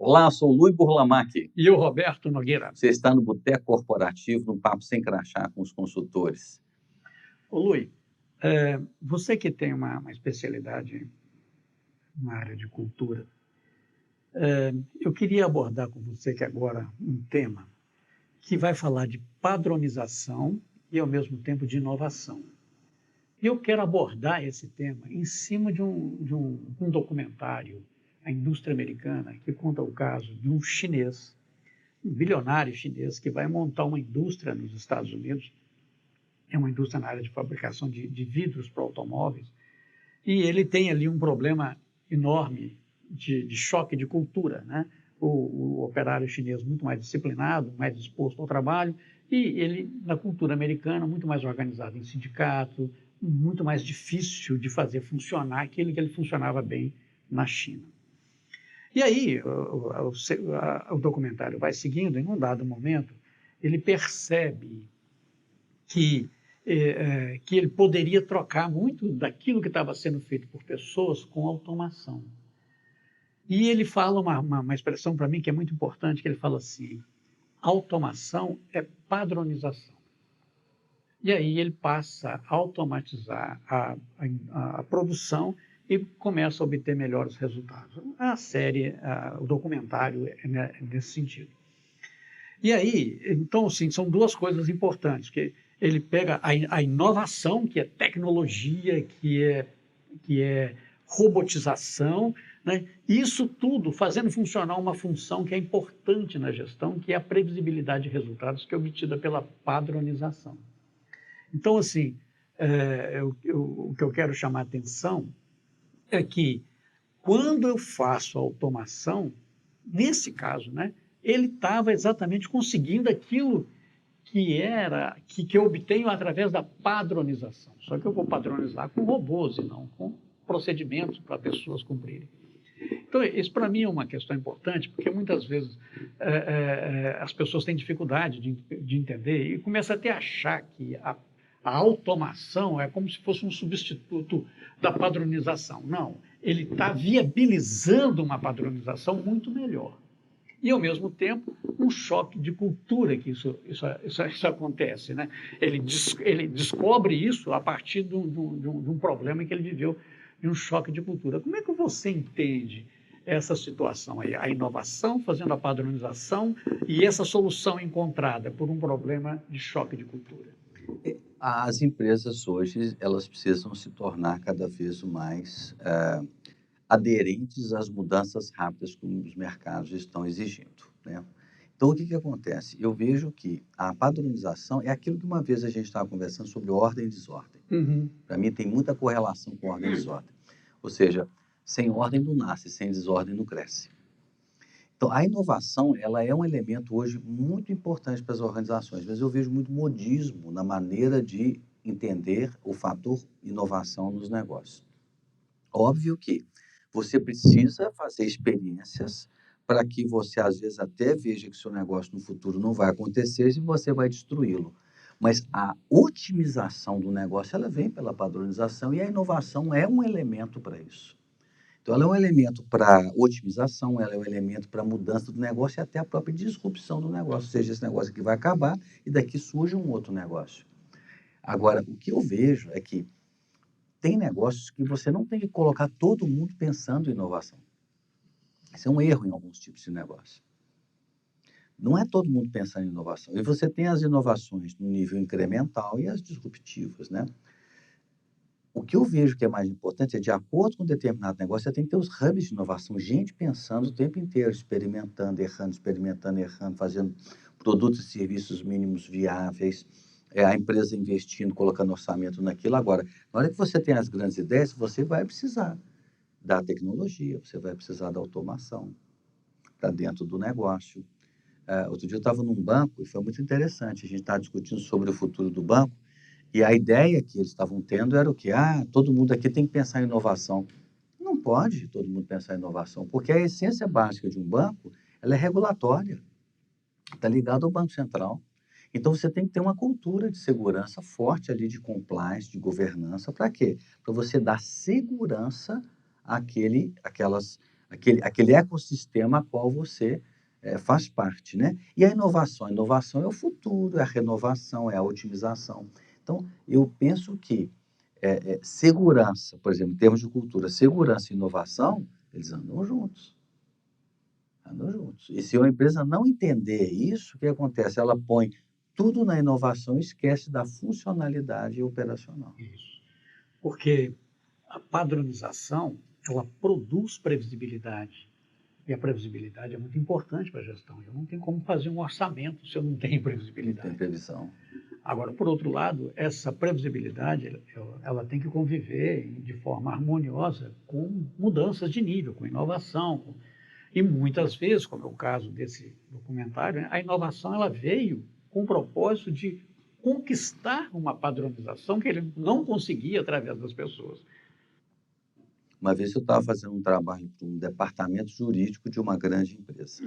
Olá, sou o Luiz Burlamac. E eu, Roberto Nogueira. Você está no Boteco Corporativo, no Papo Sem Crachá com os consultores. Ô, Luiz, você que tem uma especialidade na área de cultura, eu queria abordar com você que agora um tema que vai falar de padronização e, ao mesmo tempo, de inovação. E eu quero abordar esse tema em cima de um documentário, A Indústria Americana, que conta o caso de um chinês, um bilionário chinês, que vai montar uma indústria nos Estados Unidos. É uma indústria na área de fabricação de vidros para automóveis. E ele tem ali um problema enorme de choque de cultura, né? O operário chinês muito mais disciplinado, mais disposto ao trabalho, e ele, na cultura americana, muito mais organizado em sindicato, muito mais difícil de fazer funcionar aquilo que ele funcionava bem na China. E aí, o documentário vai seguindo, em um dado momento, ele percebe que ele poderia trocar muito daquilo que estava sendo feito por pessoas com automação. E ele fala uma expressão para mim que é muito importante, que ele fala assim: automação é padronização. E aí ele passa a automatizar a produção e começa a obter melhores resultados. A série, o documentário é nesse sentido. E aí, então, assim, são duas coisas importantes, que ele pega a inovação, que é tecnologia, que é robotização, né? Isso tudo fazendo funcionar uma função que é importante na gestão, que é a previsibilidade de resultados, que é obtida pela padronização. Então, assim, o que eu quero chamar a atenção é que, quando eu faço a automação, nesse caso, né, ele estava exatamente conseguindo aquilo que eu obtenho através da padronização. Só que eu vou padronizar com robôs e não com procedimentos para pessoas cumprirem. Então, isso para mim é uma questão importante, porque muitas vezes as pessoas têm dificuldade de entender e começam até a achar que a automação é como se fosse um substituto da padronização. Não, ele está viabilizando uma padronização muito melhor. E, ao mesmo tempo, um choque de cultura que isso acontece, né? Ele descobre isso a partir de um problema que ele viveu, de um choque de cultura. Como é que você entende essa situação aí? A inovação fazendo a padronização e essa solução encontrada por um problema de choque de cultura. As empresas hoje, elas precisam se tornar cada vez mais aderentes às mudanças rápidas que os mercados estão exigindo, né? Então, o que acontece? Eu vejo que a padronização é aquilo que uma vez a gente estava conversando sobre ordem e desordem. Uhum. Para mim, tem muita correlação com ordem e desordem. Ou seja, sem ordem não nasce, sem desordem não cresce. Então, a inovação, ela é um elemento hoje muito importante para as organizações, mas eu vejo muito modismo na maneira de entender o fator inovação nos negócios. Óbvio que você precisa fazer experiências para que você, às vezes, até veja que seu negócio no futuro não vai acontecer e você vai destruí-lo. Mas a otimização do negócio, ela vem pela padronização e a inovação é um elemento para isso. Então, ela é um elemento para otimização, ela é um elemento para mudança do negócio e até a própria disrupção do negócio. Ou seja, esse negócio aqui vai acabar e daqui surge um outro negócio. Agora, o que eu vejo é que tem negócios que você não tem que colocar todo mundo pensando em inovação. Isso é um erro em alguns tipos de negócio. Não é todo mundo pensando em inovação. E você tem as inovações no nível incremental e as disruptivas, né? O que eu vejo que é mais importante é, de acordo com um determinado negócio, você tem que ter os hubs de inovação, gente pensando o tempo inteiro, experimentando, errando, fazendo produtos e serviços mínimos viáveis, a empresa investindo, colocando orçamento naquilo. Agora, na hora que você tem as grandes ideias, você vai precisar da tecnologia, você vai precisar da automação para dentro do negócio. Outro dia eu estava num banco e foi muito interessante, a gente estava discutindo sobre o futuro do banco, e a ideia que eles estavam tendo era o quê? Todo mundo aqui tem que pensar em inovação. Não pode todo mundo pensar em inovação, porque a essência básica de um banco, ela é regulatória, está ligada ao Banco Central. Então, você tem que ter uma cultura de segurança forte ali, de compliance, de governança. Para quê? Para você dar segurança àquelas aquele ecossistema a qual você faz parte, né? E a inovação é o futuro, é a renovação, é a otimização. Então, eu penso que segurança, por exemplo, em termos de cultura, segurança e inovação, eles andam juntos. Andam juntos. E se uma empresa não entender isso, o que acontece? Ela põe tudo na inovação e esquece da funcionalidade operacional. Isso. Porque a padronização, ela produz previsibilidade. E a previsibilidade é muito importante para a gestão. Eu não tenho como fazer um orçamento se eu não tenho Não tem previsibilidade. previsão. Agora, por outro lado, essa previsibilidade, ela tem que conviver de forma harmoniosa com mudanças de nível, com inovação. E muitas vezes, como é o caso desse documentário, né, a inovação ela veio com o propósito de conquistar uma padronização que ele não conseguia através das pessoas. Uma vez eu estava fazendo um trabalho para um departamento jurídico de uma grande empresa.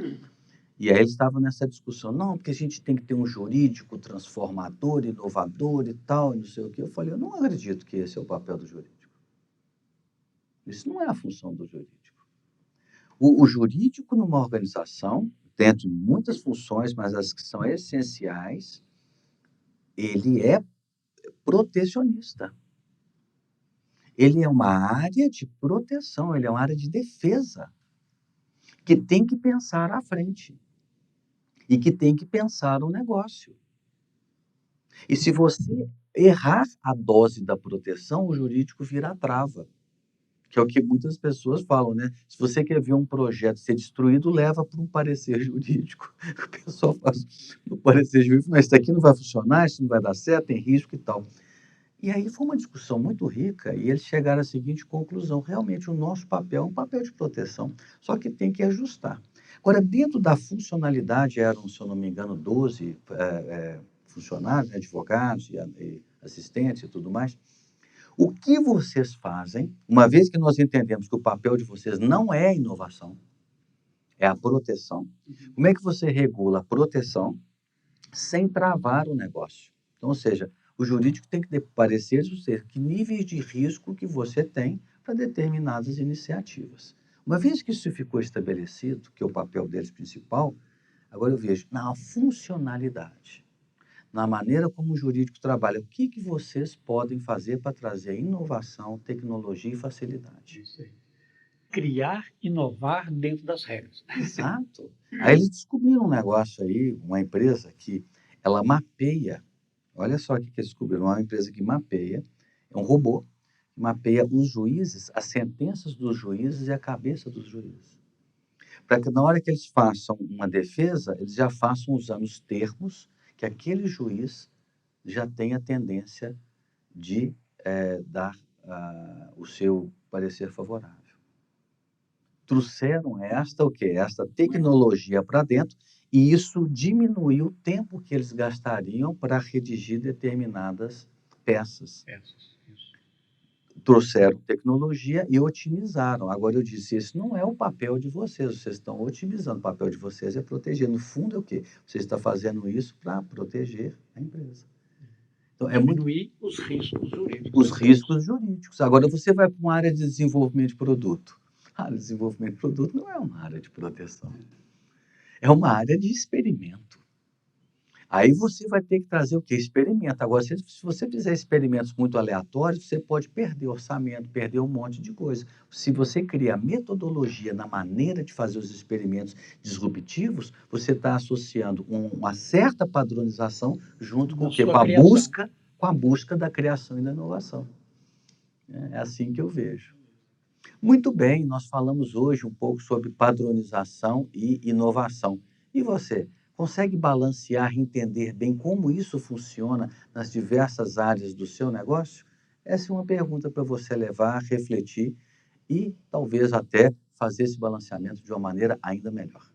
E aí eles estavam nessa discussão, não, porque a gente tem que ter um jurídico transformador, inovador e tal, e não sei o quê. Eu falei, eu não acredito que esse é o papel do jurídico. Isso não é a função do jurídico. O jurídico numa organização, dentro de muitas funções, mas as que são essenciais, ele é protecionista. Ele é uma área de proteção, ele é uma área de defesa, que tem que pensar à frente e que tem que pensar o negócio. E se você errar a dose da proteção, o jurídico vira a trava, que é o que muitas pessoas falam, né? Se você quer ver um projeto ser destruído, leva para um parecer jurídico. O pessoal faz no parecer jurídico, mas isso aqui não vai funcionar, isso não vai dar certo, tem risco e tal. E aí foi uma discussão muito rica e eles chegaram à seguinte conclusão: realmente o nosso papel é um papel de proteção, só que tem que ajustar. Agora, dentro da funcionalidade, eram, se eu não me engano, 12 funcionários, né, advogados e assistentes e tudo mais. O que vocês fazem, uma vez que nós entendemos que o papel de vocês não é a inovação, é a proteção, como é que você regula a proteção sem travar o negócio? Então, ou seja, o jurídico tem que parecer ser que níveis de risco que você tem para determinadas iniciativas. Uma vez que isso ficou estabelecido, que é o papel deles principal, agora eu vejo na funcionalidade, na maneira como o jurídico trabalha, o que vocês podem fazer para trazer inovação, tecnologia e facilidade. Isso aí. Criar, inovar dentro das regras. Exato. Aí eles descobriram um negócio aí, uma empresa que ela mapeia. Olha só o que eles descobriram. Uma empresa que mapeia, é um robô, que mapeia os juízes, as sentenças dos juízes e a cabeça dos juízes. Para que na hora que eles façam uma defesa, eles já façam usando os termos que aquele juiz já tem a tendência de dar o seu parecer favorável. Trouxeram o quê? Esta tecnologia para dentro e isso diminuiu o tempo que eles gastariam para redigir determinadas peças. Isso. Trouxeram tecnologia e otimizaram. Agora eu disse, esse não é o papel de vocês estão otimizando. O papel de vocês é proteger. No fundo é o quê? Você está fazendo isso para proteger a empresa. Então, diminuir os riscos jurídicos. Os riscos jurídicos. Agora você vai para uma área de desenvolvimento de produto. A área de desenvolvimento de produto não é uma área de proteção. É uma área de experimento. Aí você vai ter que trazer o quê? Experimento. Agora, se você fizer experimentos muito aleatórios, você pode perder orçamento, perder um monte de coisa. Se você cria metodologia na maneira de fazer os experimentos disruptivos, você está associando uma certa padronização junto com o quê? Com a busca da criação e da inovação. É assim que eu vejo. Muito bem, nós falamos hoje um pouco sobre padronização e inovação. E você? Consegue balancear e entender bem como isso funciona nas diversas áreas do seu negócio? Essa é uma pergunta para você levar, refletir e talvez até fazer esse balanceamento de uma maneira ainda melhor.